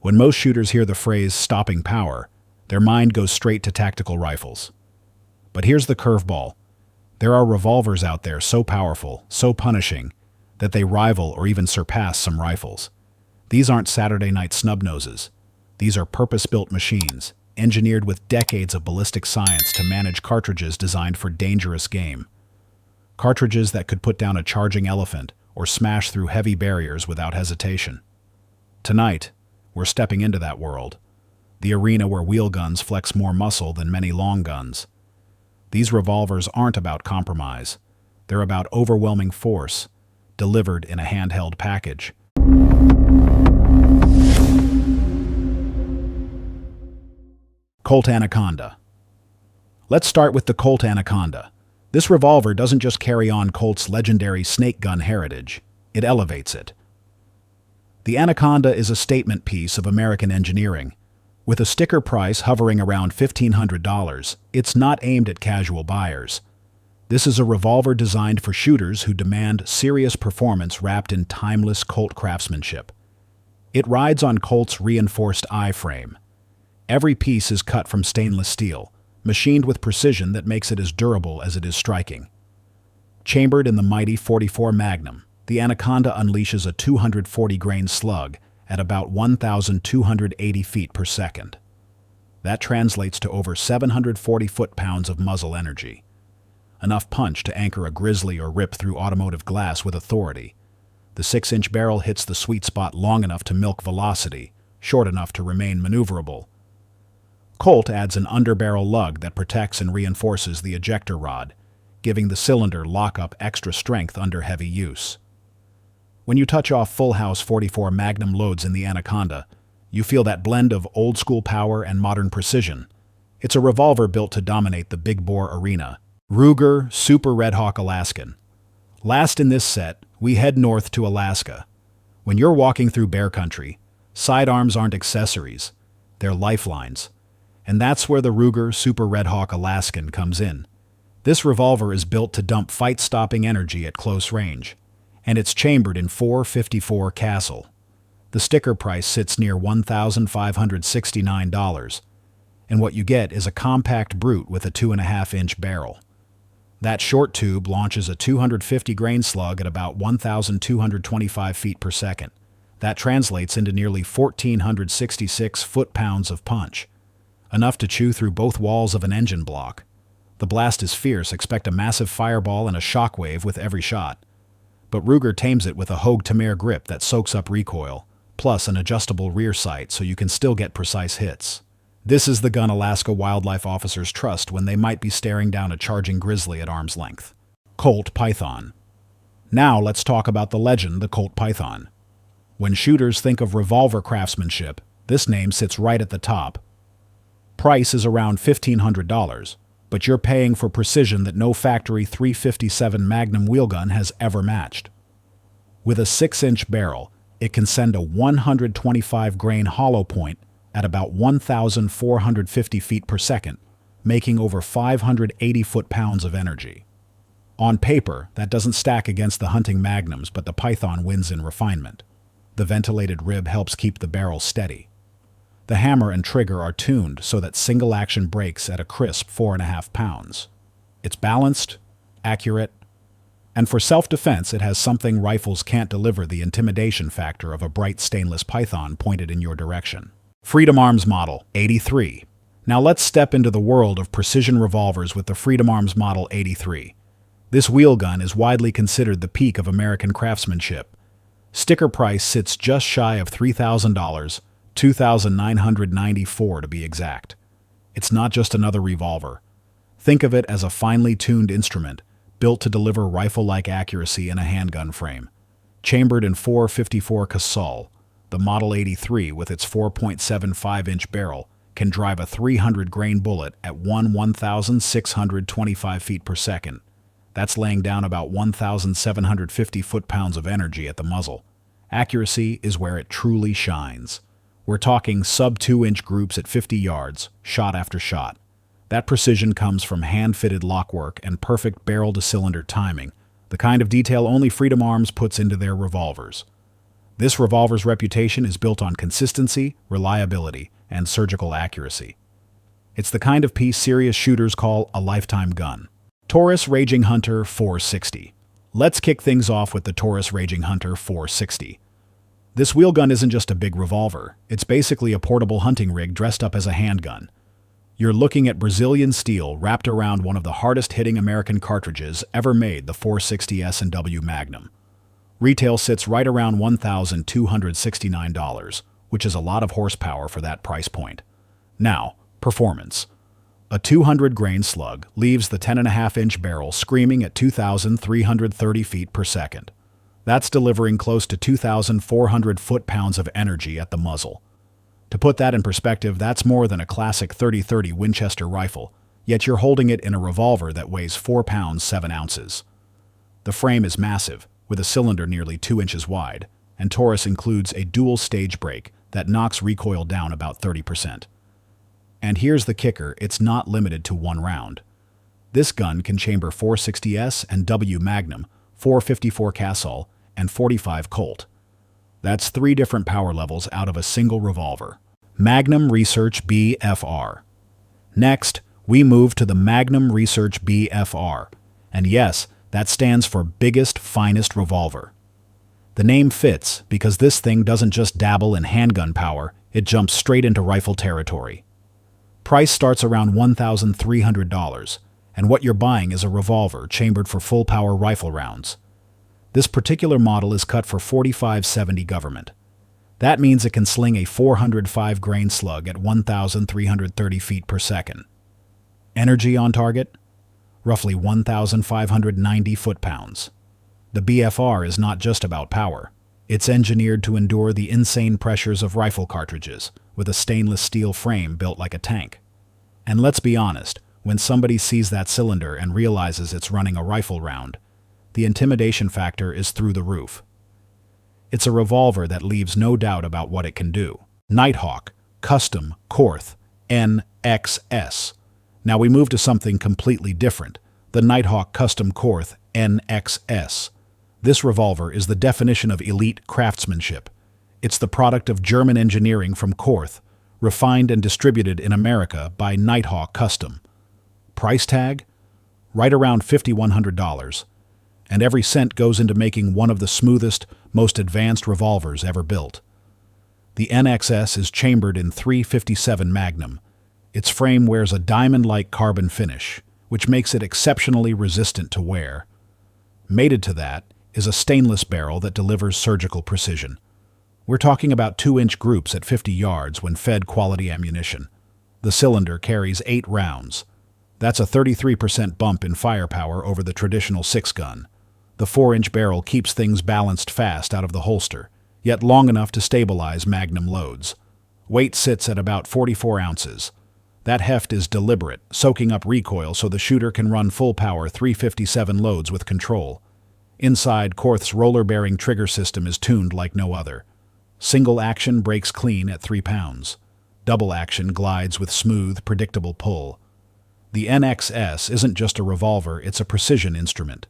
When most shooters hear the phrase stopping power, their mind goes straight to tactical rifles. But here's the curveball. There are revolvers out there so powerful, so punishing, that they rival or even surpass some rifles. These aren't Saturday night snub-noses. These are purpose-built machines, engineered with decades of ballistic science to manage cartridges designed for dangerous game. Cartridges that could put down a charging elephant or smash through heavy barriers without hesitation. Tonight, we're stepping into that world, the arena where wheel guns flex more muscle than many long guns. These revolvers aren't about compromise. They're about overwhelming force, delivered in a handheld package. Colt Anaconda. Let's start with the Colt Anaconda. This revolver doesn't just carry on Colt's legendary snake gun heritage, it elevates it. The Anaconda is a statement piece of American engineering. With a sticker price hovering around $1,500, it's not aimed at casual buyers. This is a revolver designed for shooters who demand serious performance wrapped in timeless Colt craftsmanship. It rides on Colt's reinforced I-frame. Every piece is cut from stainless steel, machined with precision that makes it as durable as it is striking. Chambered in the mighty .44 Magnum, the Anaconda unleashes a 240-grain slug at about 1,280 feet per second. That translates to over 740 foot-pounds of muzzle energy. Enough punch to anchor a grizzly or rip through automotive glass with authority. The 6-inch barrel hits the sweet spot long enough to milk velocity, short enough to remain maneuverable. Colt adds an underbarrel lug that protects and reinforces the ejector rod, giving the cylinder lock-up extra strength under heavy use. When you touch off full-house .44 Magnum loads in the Anaconda, you feel that blend of old-school power and modern precision. It's a revolver built to dominate the big-bore arena. Ruger Super Redhawk Alaskan. Last in this set, we head north to Alaska. When you're walking through bear country, sidearms aren't accessories, they're lifelines. And that's where the Ruger Super Redhawk Alaskan comes in. This revolver is built to dump fight-stopping energy at close range, and it's chambered in .454 Castle. The sticker price sits near $1,569, and what you get is a compact brute with a 2.5-inch barrel. That short tube launches a 250-grain slug at about 1,225 feet per second. That translates into nearly 1,466 foot-pounds of punch, enough to chew through both walls of an engine block. The blast is fierce, expect a massive fireball and a shockwave with every shot. But Ruger tames it with a Hogue Tamir grip that soaks up recoil, plus an adjustable rear sight so you can still get precise hits. This is the gun Alaska wildlife officers trust when they might be staring down a charging grizzly at arm's length. Colt Python. Now let's talk about the legend, the Colt Python. When shooters think of revolver craftsmanship, this name sits right at the top. Price is around $1,500, but you're paying for precision that no factory .357 Magnum wheel gun has ever matched. With a 6-inch barrel, it can send a 125-grain hollow point at about 1,450 feet per second, making over 580 foot-pounds of energy. On paper, that doesn't stack against the hunting Magnums, but the Python wins in refinement. The ventilated rib helps keep the barrel steady. The hammer and trigger are tuned so that single-action breaks at a crisp 4.5 pounds. It's balanced, accurate, and for self-defense it has something rifles can't deliver: the intimidation factor of a bright stainless Python pointed in your direction. Freedom Arms Model 83. Now let's step into the world of precision revolvers with the Freedom Arms Model 83. This wheel gun is widely considered the peak of American craftsmanship. Sticker price sits just shy of $3,000, $2,994 to be exact. It's not just another revolver. Think of it as a finely tuned instrument, built to deliver rifle-like accuracy in a handgun frame. Chambered in .454 Castle, the Model 83 with its 4.75-inch barrel can drive a 300-grain bullet at 1,625 feet per second. That's laying down about 1,750 foot-pounds of energy at the muzzle. Accuracy is where it truly shines. We're talking sub-2-inch groups at 50 yards, shot after shot. That precision comes from hand-fitted lockwork and perfect barrel-to-cylinder timing, the kind of detail only Freedom Arms puts into their revolvers. This revolver's reputation is built on consistency, reliability, and surgical accuracy. It's the kind of piece serious shooters call a lifetime gun. Taurus Raging Hunter 460. Let's kick things off with the Taurus Raging Hunter 460. This wheel gun isn't just a big revolver, it's basically a portable hunting rig dressed up as a handgun. You're looking at Brazilian steel wrapped around one of the hardest-hitting American cartridges ever made, the 460 S&W Magnum. Retail sits right around $1,269, which is a lot of horsepower for that price point. Now, performance. A 200-grain slug leaves the 10.5-inch barrel screaming at 2,330 feet per second. That's delivering close to 2,400 foot-pounds of energy at the muzzle. To put that in perspective, that's more than a classic 30-30 Winchester rifle, yet you're holding it in a revolver that weighs 4 pounds 7 ounces. The frame is massive, with a cylinder nearly 2 inches wide, and Taurus includes a dual-stage brake that knocks recoil down about 30%. And here's the kicker, it's not limited to one round. This gun can chamber 460S and W Magnum, 454 Castle, and 45 Colt. That's 3 different power levels out of a single revolver. Magnum Research BFR. Next, we move to the Magnum Research BFR. And yes, that stands for Biggest, Finest Revolver. The name fits because this thing doesn't just dabble in handgun power, it jumps straight into rifle territory. Price starts around $1,300, and what you're buying is a revolver chambered for full-power rifle rounds. This particular model is cut for 45-70 government. That means it can sling a 405-grain slug at 1,330 feet per second. Energy on target? Roughly 1,590 foot-pounds. The BFR is not just about power. It's engineered to endure the insane pressures of rifle cartridges, with a stainless steel frame built like a tank. And let's be honest, when somebody sees that cylinder and realizes it's running a rifle round, the intimidation factor is through the roof. It's a revolver that leaves no doubt about what it can do. Nighthawk Custom Korth NXS. Now we move to something completely different, the Nighthawk Custom Korth NXS. This revolver is the definition of elite craftsmanship. It's the product of German engineering from Korth, refined and distributed in America by Nighthawk Custom. Price tag? Right around $5,100. And every cent goes into making one of the smoothest, most advanced revolvers ever built. The NXS is chambered in .357 Magnum. Its frame wears a diamond-like carbon finish, which makes it exceptionally resistant to wear. Mated to that is a stainless barrel that delivers surgical precision. We're talking about 2-inch groups at 50 yards when fed quality ammunition. The cylinder carries 8 rounds. That's a 33% bump in firepower over the traditional 6-gun. The 4-inch barrel keeps things balanced fast out of the holster, yet long enough to stabilize Magnum loads. Weight sits at about 44 ounces. That heft is deliberate, soaking up recoil so the shooter can run full-power .357 loads with control. Inside, Korth's roller-bearing trigger system is tuned like no other. Single action breaks clean at 3 pounds. Double action glides with smooth, predictable pull. The NXS isn't just a revolver, it's a precision instrument.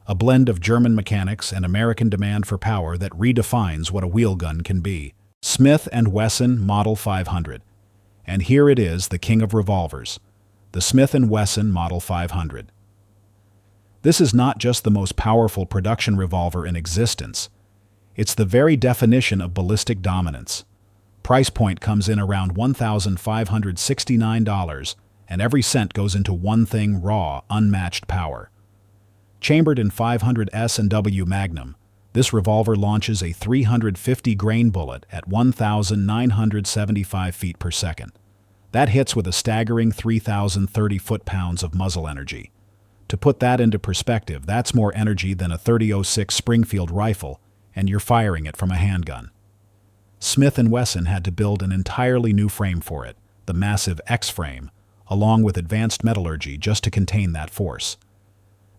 A blend of German mechanics and American demand for power that redefines what a wheel gun can be. Smith and Wesson Model 500. And here it is, the king of revolvers, the Smith and Wesson Model 500. This is not just the most powerful production revolver in existence. It's the very definition of ballistic dominance. Price point comes in around $1,569, and every cent goes into one thing: raw, unmatched power. Chambered in 500 S&W Magnum, this revolver launches a 350-grain bullet at 1,975 feet per second. That hits with a staggering 3,030 foot-pounds of muzzle energy. To put that into perspective, that's more energy than a .30-06 Springfield rifle, and you're firing it from a handgun. Smith and Wesson had to build an entirely new frame for it, the massive X-frame, along with advanced metallurgy just to contain that force.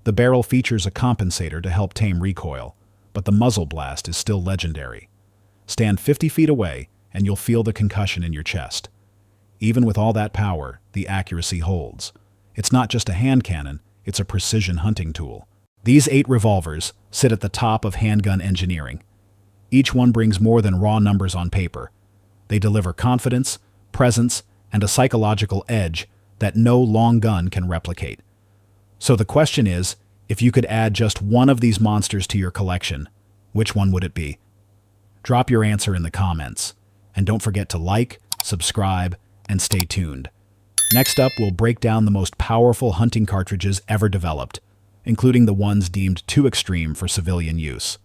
The barrel features a compensator to help tame recoil, but the muzzle blast is still legendary. Stand 50 feet away, and you'll feel the concussion in your chest. Even with all that power, the accuracy holds. It's not just a hand cannon, it's a precision hunting tool. These 8 revolvers sit at the top of handgun engineering. Each one brings more than raw numbers on paper. They deliver confidence, presence, and a psychological edge that no long gun can replicate. So the question is, if you could add just one of these monsters to your collection, which one would it be? Drop your answer in the comments. And don't forget to like, subscribe, and stay tuned. Next up, we'll break down the most powerful hunting cartridges ever developed, including the ones deemed too extreme for civilian use.